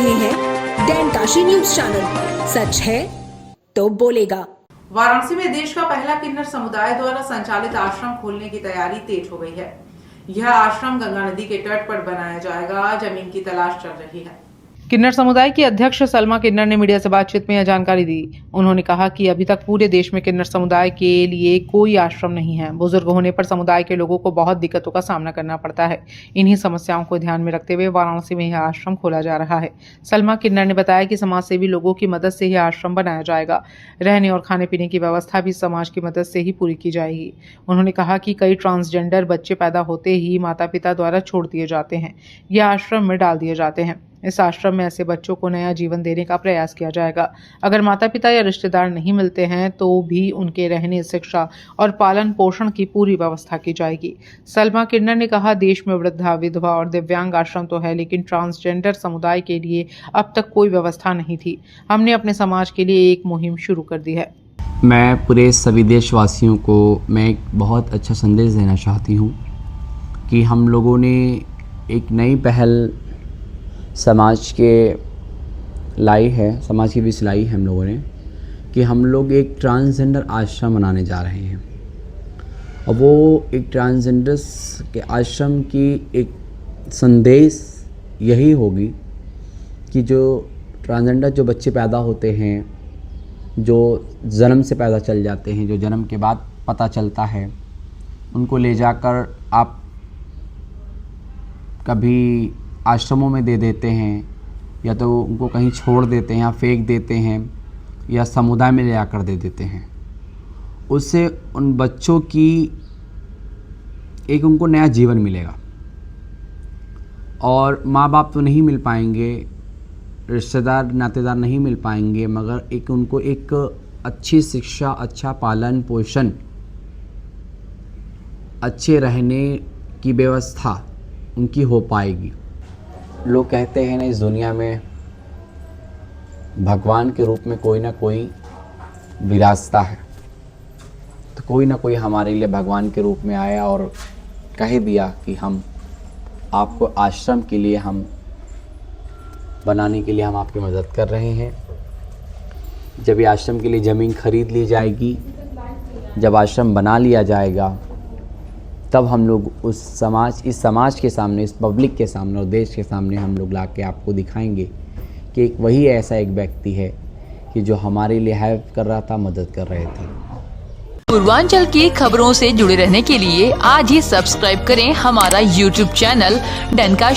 रहे हैं डैनकाशी news channel, सच है तो बोलेगा। वाराणसी में देश का पहला किन्नर समुदाय द्वारा संचालित आश्रम खोलने की तैयारी तेज हो गई है। यह आश्रम गंगा नदी के तट पर बनाया जाएगा। जमीन की तलाश चल रही है। किन्नर समुदाय की अध्यक्ष सलमा किन्नर ने मीडिया से बातचीत में यह जानकारी दी। उन्होंने कहा कि अभी तक पूरे देश में किन्नर समुदाय के लिए कोई आश्रम नहीं है। बुजुर्ग होने पर समुदाय के लोगों को बहुत दिक्कतों का सामना करना पड़ता है। इन्हीं समस्याओं को ध्यान में रखते हुए वाराणसी में यह आश्रम खोला जा रहा है। सलमा किन्नर ने बताया कि समाज सेवी लोगों की मदद से यह आश्रम बनाया जाएगा। रहने और खाने पीने की व्यवस्था भी समाज की मदद से ही पूरी की जाएगी। उन्होंने कहा कि कई ट्रांसजेंडर बच्चे पैदा होते ही माता पिता द्वारा छोड़ दिए जाते हैं या आश्रम में डाल दिए जाते हैं। इस आश्रम में ऐसे बच्चों को नया जीवन देने का प्रयास किया जाएगा। अगर माता पिता या रिश्तेदार नहीं मिलते हैं तो भी उनके रहने, शिक्षा और पालन पोषण की पूरी व्यवस्था की जाएगी। सलमा किन्नर ने कहा, देश में वृद्धा, विधवा और दिव्यांग आश्रम तो है, लेकिन ट्रांसजेंडर समुदाय के लिए अब तक कोई व्यवस्था नहीं थी। हमने अपने समाज के लिए एक मुहिम शुरू कर दी है। मैं पूरे सभी देशवासियों को मैं एक बहुत अच्छा संदेश देना चाहती हूँ कि हम लोगों ने एक नई पहल समाज के लाई है, समाज के बीच लाई है हम लोगों ने, कि हम लोग एक ट्रांसजेंडर आश्रम बनाने जा रहे हैं। और वो एक ट्रांसजेंडर्स के आश्रम की एक संदेश यही होगी कि जो ट्रांसजेंडर जो बच्चे पैदा होते हैं, जो जन्म से पैदा चल जाते हैं, जो जन्म के बाद पता चलता है, उनको ले जाकर आप कभी आश्रमों में दे देते हैं या तो उनको कहीं छोड़ देते हैं या फेंक देते हैं या समुदाय में ले जाकर दे देते हैं। उससे उन बच्चों की एक उनको नया जीवन मिलेगा। और माँ बाप तो नहीं मिल पाएंगे, रिश्तेदार नातेदार नहीं मिल पाएंगे, मगर एक उनको एक अच्छी शिक्षा, अच्छा पालन पोषण, अच्छे रहने की व्यवस्था उनकी हो पाएगी। लोग कहते हैं ना, इस दुनिया में भगवान के रूप में कोई ना कोई विराजता है, तो कोई ना कोई हमारे लिए भगवान के रूप में आया और कह दिया कि हम आपको आश्रम के लिए हम बनाने के लिए हम आपकी मदद कर रहे हैं। जब ये आश्रम के लिए ज़मीन खरीद ली जाएगी, जब आश्रम बना लिया जाएगा, तब हम लोग इस समाज के सामने, इस पब्लिक के सामने और देश के सामने हम लोग ला के आपको दिखाएंगे कि एक वही ऐसा एक व्यक्ति है कि जो हमारे लिए हेल्प कर रहा था, मदद कर रहे थे। पूर्वांचल की खबरों से जुड़े रहने के लिए आज ही सब्सक्राइब करें हमारा YouTube चैनल डैनकाशी।